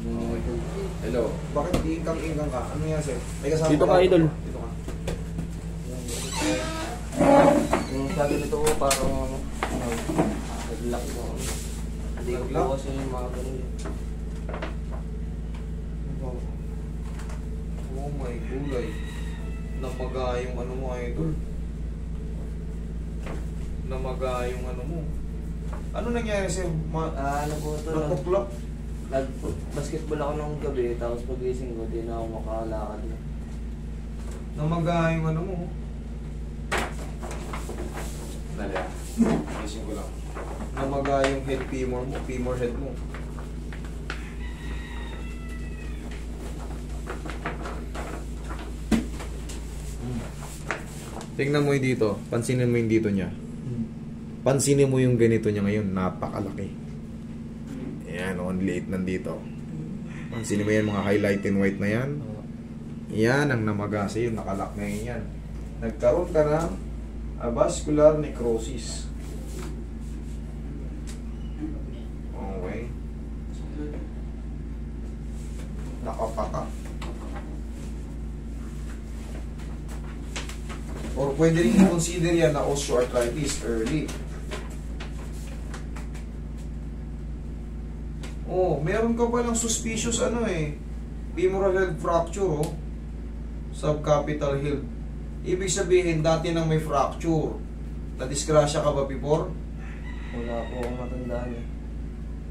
Okay. Hello. Bakit di ingkang-ingkang ka? Ano yan, sir? May kasama Dito ka, ba? idol. Dito ka. Yung sabi nito ko parang nag-lock mo. Hindi ko po kasi yung mga ganun eh. Oh my gulay. Namaga yung ano mo, idol. Namaga yung ano mo. Ano nangyari sa'yo? Ano po ito? Natuklap? Nag-basketball ako nung gabi, tapos pagising ko, di na ako makalakad na. Namaga yung ano mo. Dali. Isip ko lang. Namaga yung head femur mo, femur head mo. Tingnan mo yung dito. Pansinin mo yung dito niya. Pansinin mo yung ganito niya ngayon. Napakalaki. Ayan, on liit nandito. Pansinin mo yan, mga highlight in white na yan. Yan ang namaga sa'yo. Nakalak na yan. Nagkaroon ka ng avascular necrosis. Okay. Nakapaka. Or pwede rin i-consider yan na osteoarthritis early. Oh, meron ka palang suspicious ano eh. Femoral head fracture oh. Subcapital health. Ibig sabihin, dati nang may fracture. Na-disgrasya ka ba before? Wala po akong matandaan eh.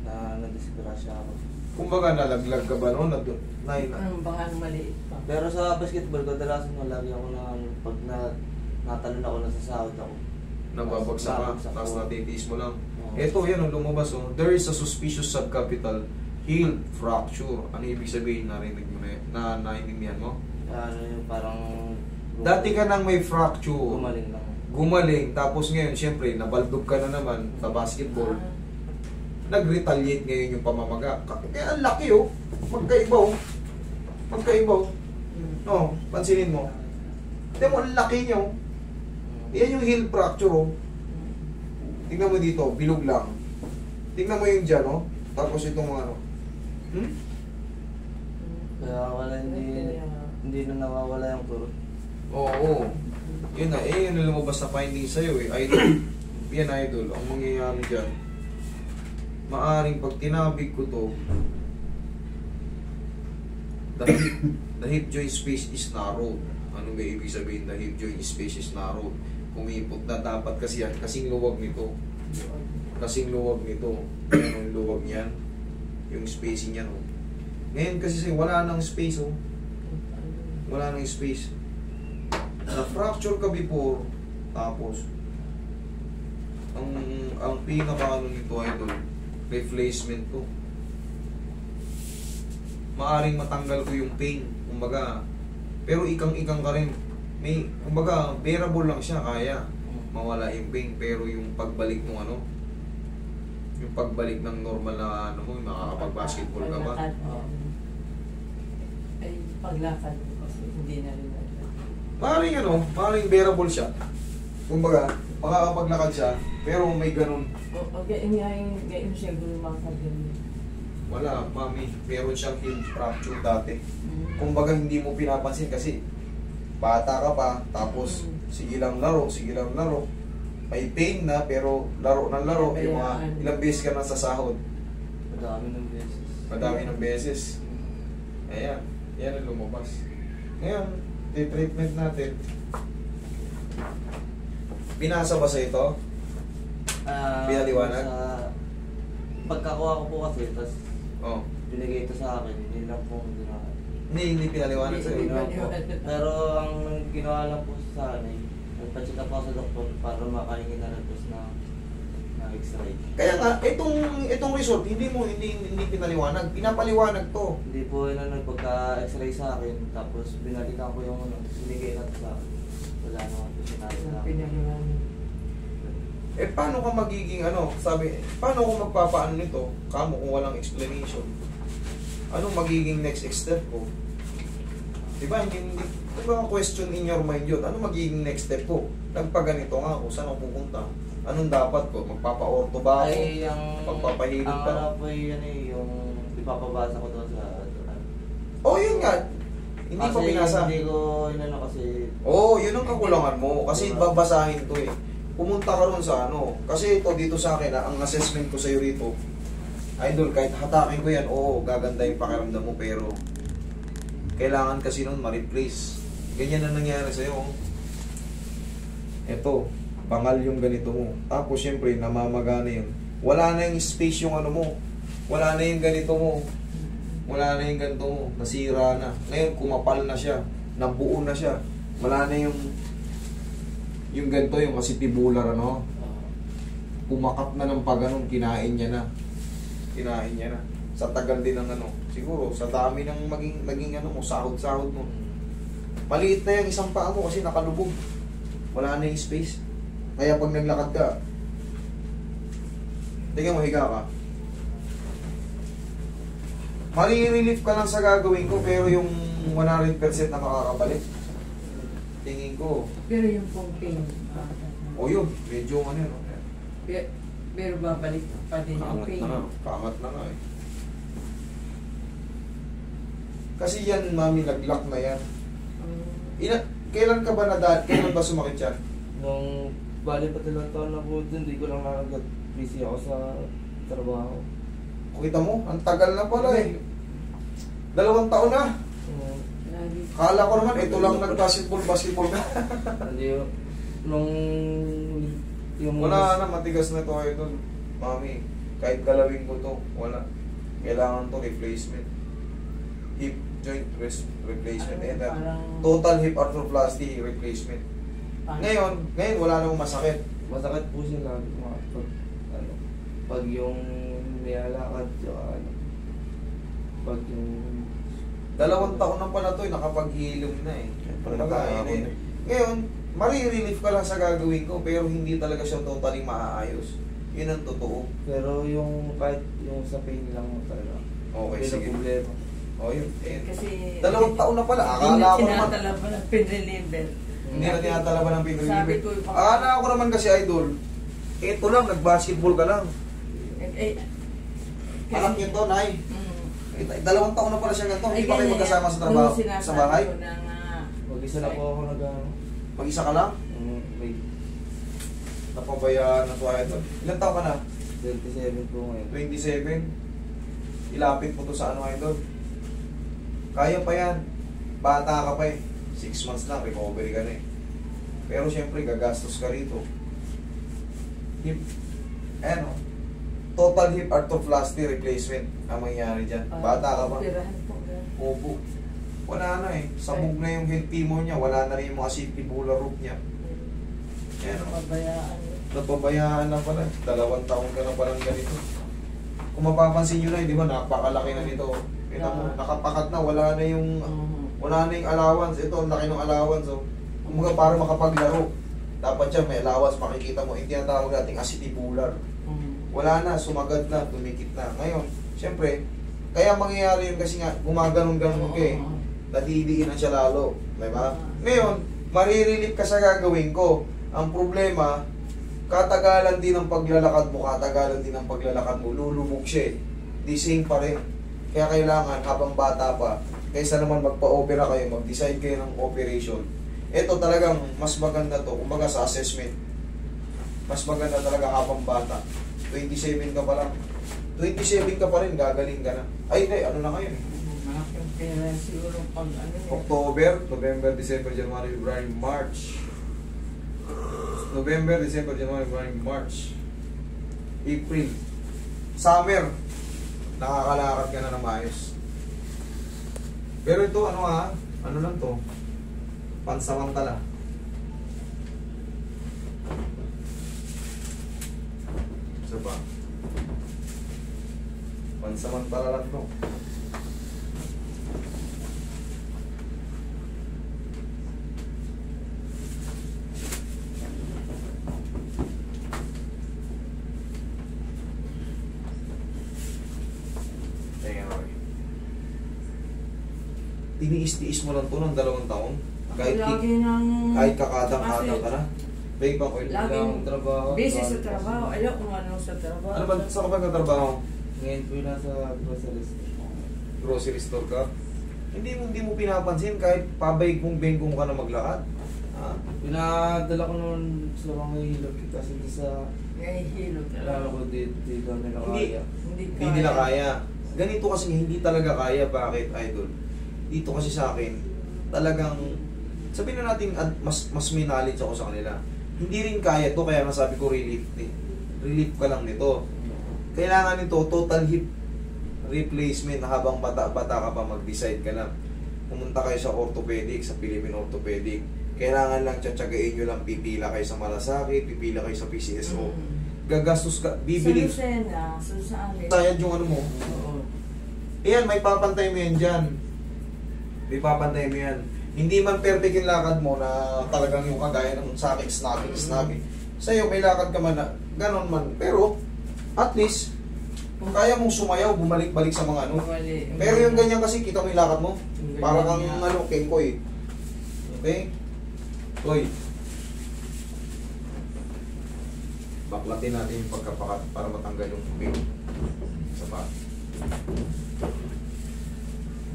Na nadisgrasya ako. Kumbaga, nalaglag ka ba noon? Baka maliit pa. Pero sa basketball, kadalasan lagi ako na pag natalon ako, nasasahod ako. Nababagsak ka, Nababagsak tapos ako. natitiis mo lang. Oo. Ito, yan, ang lumabas. Oh. There is a suspicious subcapital healed fracture. Ano ibig sabihin? Narinig mo na naintindihan mo? Ano yung parang... Dati ka nang may fracture. Gumaling lang. Gumaling. Tapos ngayon, syempre, nabaldog ka na naman sa basketball. Nag-retaliate ngayon yung pamamaga. Kaya ang laki oh. Magkaiba oh. Magkaiba oh. No, pansinin mo. Tignan mo, ang laki niya oh. Yan yung heel fracture oh. Tingnan mo dito, bilog lang. Tingnan mo yung dyan oh. Tapos itong ano. Kaya wala, hindi na nawawala yung turot. Oo. Yun na, yun ang lumabas na finding sa'yo eh. Idol. Yan idol. Ang mangyayari dyan. Maaring pag tinabig ko to, the hip joint space is narrowed. Ano ba ibig sabihin the hip joint space is narrowed? Kumipot na dapat kasi yan. Kasing luwag nito. Kasing luwag nito. Yan ang luwag niyan. Yung spacing niyan oh. Ngayon kasi wala nang space oh. Wala nang space. Na-fracture ka before, tapos ang pinaka-ano nito idol, replacement to. Maaring matanggal ko yung pain, kumbaga. Pero ikang-ikang ka rin. May, kumbaga, bearable lang siya, kaya mawala yung pain. Pero yung pagbalik ng ano, yung pagbalik ng normal na ano mo, makakapag-basketball ka ba? Ay, paglakad kasi hindi na rin. Maaaring ano, maaaring bearable siya. Kumbaga, makakapaglakad siya, pero may ganun. Okay, ngayon siya lumakad din. Wala, mami, meron siyang heel fracture dati. Kumbaga, hindi mo pinapansin kasi bata ka pa, tapos sige lang laro, sige lang laro. May pain na, pero laro ng laro. Yung mga ilang beses ka na sa sahod. Madami ng beses. Madami ng beses. Ayan, yan ang lumabas. Ngayon, treatment natin. Binasa ba sa ito? Pinaliwanag? Pagkakuha ko po kasi, tapos Oh. binigay ito sa akin, hindi lang po ginawa. Hindi pinaliwanag sa iyo. Pero ang ginawa lang po sa akin, nagpa-check up ako sa doktor para makahingi na request na x-ray. Kaya nga, itong result, hindi pinaliwanag. Pinapaliwanag to. Hindi po yun na nagpagka-x-ray sa akin, tapos binalikan ko yung binigay na sa akin. Wala naman po sinabi sa akin. Eh, paano ka magiging ano? Sabi, paano kung magpapaano nito? Kamo kung walang explanation. Anong magiging next step ko? Diba, hindi ba question in your mind yun? Ano magiging next step ko? Nagpaganito nga ako, saan ako pupunta? Anong dapat ko? Magpapa-ortho ba ako? Ay, ang Magpapahilot ang ba? ano po yun eh, yung ipapabasa ko doon sa Oh, yun nga. Hindi pa pinasa. Hindi ko inano kasi. Oo, yun ang kakulangan mo. Kasi babasahin to eh. Pumunta ka ron sa ano. Kasi ito dito sa akin, ang assessment ko sa'yo rito, idol, kahit hatakin ko yan, oo, gaganda yung pakiramdam mo, pero kailangan kasi nun ma-replace. Ganyan na nangyari sa'yo. Ito, bangal yung ganito mo. Tapos syempre, namamagana yun. Wala na yung space yung ano mo. Wala na yung ganito mo. Wala na yung ganito mo. Nasira na. Ngayon, kumapal na siya. Nabuo na siya. Wala na yung ganito, yung kasi tibular, ano. Pumakat na ng paganon, kinain niya na. Kinain niya na. Sa tagal din ng ano. Siguro, sa dami ng maging ano mo, sahod-sahod mo. Maliit na yung isang paa mo kasi nakalubog. Wala na yung space. Kaya pag naglakad ka, tingnan mo, higa ka. Mali-relief ka lang sa gagawin ko, pero yung 100% na makakabalik, tingin ko. Pero yung pong pain, O yun, medyo ano yun. pero babalik pa din yung pain. Kaangat na nga eh. Kasi yan, mami, nag-lock na yan. Kailan ka ba kailan ba sumakit yan? Nung bali pa talang taon na po dun, di ko lang nakagat. Busy ako sa trabaho. Kita mo, ang tagal na pala eh. 2 taon na. Kala ko naman, ito lang nag-basketball ka. Hindi nung yung wala na, matigas na to ito. Mami, kahit galawin ko to, wala. Kailangan to replacement. Hip joint replacement. Total hip arthroplasty replacement. Ngayon wala namang masakit. Masakit po siya lagi pag yung nilalakad ano, pag yung 2 taon na pala to, nakapaghilom na eh. Pagkain eh. Ngayon, mari-relief ka lang sa gagawin ko, pero hindi talaga siya totally maaayos. Yun ang totoo. Pero yung kahit yung sa pain lang talaga. Okay, May sige. problema. O yun. Kasi 2 taon na pala. hindi Akala na ko naman. tinatala pa ng pain reliever. Hindi na tinatala ba ng pain Sabi reliever? ko yung Akala ko naman kasi, idol, ito lang, nag-basketball ka lang. Alam niyo to, Nay. 2 taon na pala siya ganito. Hindi pa kayo magkasama sa trabaho, sa bahay? Mag-isa na po ako Mag-isa ka lang? may Napabayaan na to, idol. Ilan taon ka na? 27 po ngayon. 27. Ilapit mo to sa ano, idol. Kaya pa yan. Bata ka pa eh. 6 months lang, recovery ka na eh. Pero syempre, gagastos ka rito. Hip, ano, total hip arthroplasty replacement ang mangyayari dyan. Bata ka pa. Opo. Wala na eh. Sabog na yung head femur niya. Wala na rin yung mga tibular root niya. Yan o. Napabayaan na pala. 2 taon ka na palang ganito. Kung mapapansin nyo na, di ba, napakalaki na nito. Kita mo, nakapakat na, wala na yung allowance. Ito, ang laki ng allowance. Oh. Kumbaga, para makapaglaro, dapat siya may allowance, makikita mo. Hindi na tawag nating acetibular. Wala na, sumagad na, tumikit na. Ngayon, syempre, kaya mangyayari yun kasi nga, gumaganon-ganon ka eh. Nadidiinan siya lalo. Diba? Ngayon, marirelip ka sa gagawin ko. Ang problema, katagalan din ang paglalakad mo, lulubog siya eh. Dising pa rin. Kaya kailangan, habang bata pa, kaysa naman magpa-opera kayo, mag-decide kayo ng operation. Ito talagang mas maganda to, kumbaga sa assessment. Mas maganda talaga habang bata. 27 ka pa lang. 27 ka pa rin, gagaling ka na. Ay, hindi, ano na ngayon eh. Siguro pag ano yun. October, November, December, January, February, March. November, December, January, February, March. April. Summer. Nakakalakad ka na ng maayos. Pero ito, ano ha? Ano lang to? Pansamantala. Isa ba? Pansamantala lang to. Tiniis-tiis mo lang to ng 2 taon. Kahit kakadang-kadang ka na. Bay pa ko yun. Laging trabaho. busy sa trabaho. Ayaw kung ano sa trabaho. Ano ba? Saan ka ba nagtatrabaho? Ngayon po nasa groceries. grocery store ka, hindi mo pinapansin kahit pabay kung bengkong ka na maglakad. Ha? Pinadala ko noon sa mga hilot kasi sa Hilo lalo ko talaga. dito nila Hindi. kaya. Hindi nila kaya. Ganito kasi hindi talaga kaya. Bakit, idol? Dito kasi sa akin, talagang, sabihin na natin mas may knowledge ako sa kanila. Hindi rin kaya to, kaya nasabi ko relief. Relief ka lang nito. Kailangan nito total hip replacement habang bata-bata ka pa, mag-decide ka na. Pumunta kayo sa orthopedic, sa Philippine Orthopedic. Kailangan lang tsatsagain nyo lang, pipila kayo sa malasakit, pipila kayo sa PCSO. Gagastos ka, bibili. Sa Lucena, sa amin. Tayad yung ano mo. Oo. Ayan, may papantay mo yan dyan. May papantay mo yan. Hindi man perfect yung lakad mo na talagang yung kagaya ng sa akin, snapping. Sa'yo, may lakad ka man na ganon man. Pero, at least, kaya mong sumayaw, bumalik-balik sa mga ano. Pero yung ganyan kasi, kita mo yung lakad mo. Para kang ano, kengkoy. Okay? Toy. Baklatin natin yung pagkapakat para matanggal yung pain. Isa pa.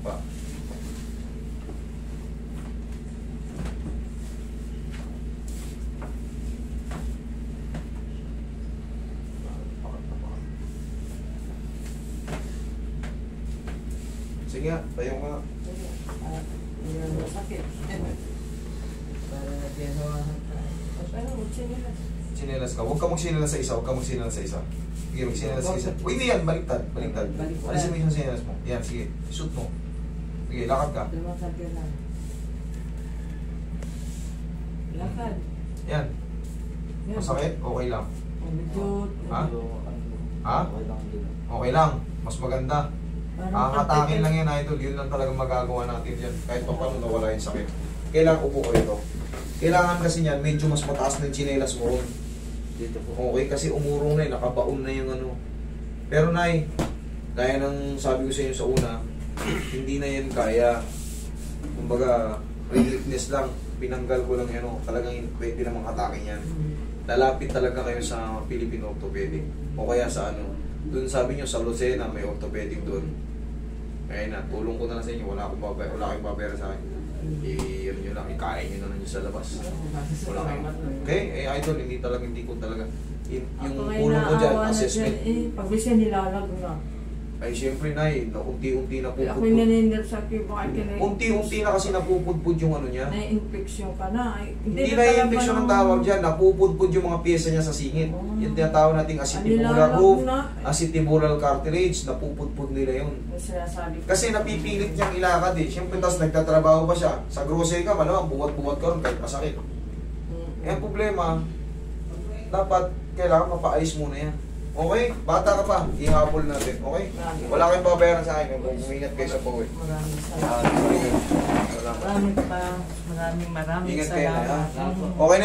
Pa. Sige nga, tayo nga. Yan, masakit. Para natin hawakan tayo. Pero, chinelas. Sinelas ka. Huwag ka magsinelas sa isa. Huwag ka magsinelas sa isa. Sige, magsinelas sa isa. Uy, hindi yan. Baliktad. Baliktad. Baliktad. Alisin mo yung sinelas mo. Yan, sige. Shoot mo. Sige, lakad ka. Lumakad ka lang. Lakad. Yan. Yan. Masakit? Okay lang. Medyo, Ha? Ha? Okay lang din. Okay lang. Mas maganda. parang Hatakin lang yan, idol. Yun lang talaga magagawa natin yan. Kahit pa paano nawala yung sakit. Kailangan upo ko ito. Kailangan kasi niyan, medyo mas mataas na yung chinelas mo ron. Dito po. Okay, kasi umurong na nakabaon na yung ano. Pero nay, kaya ng sabi ko sa inyo sa una, hindi na yan kaya. Kumbaga, reliefness lang. Pinanggal ko lang yan. Talagang pwede namang hatakin yan. Lalapit talaga kayo sa Philippine Orthopedic. O kaya sa ano. Doon sabi nyo, sa Lucena, may orthopedic doon. Kaya na, tulong ko na lang sa inyo. Wala kayong babayaran sa akin. Ano nyo lang, ikain nyo na lang sa labas. Wala kayo. Okay, idol, hindi ko talaga. Yung kulong ko dyan, assessment. Pag siya nilalag na. Ay, siyempre na unti-unti na Ako yung pupudpud. nanindersakit, bakit ka na... Unti-unti na kasi napupudpud yung ano niya. Na-infection ka na. Hindi na infection ang tawag dyan, napupudpud yung mga pyesa niya sa singit. Yung tinatawag nating acetibular roof, acetibular cartilage, napupudpud nila yun. Kasi napipilit niyang ilakad eh. Siyempre, tapos nagtatrabaho pa siya. Sa grocery ka, malamang buwat-buwat ka ron kahit masakit. Eh, ang problema, dapat kailangan mapaayos muna yan. Okay? Bata ka pa, ihabol natin. Okay? Wala kayong babayaran sa akin kung umingat kayo sa pauwi. Maraming salamat. Salamat. Maraming Ingat kayo na, ha? salamat. Okay na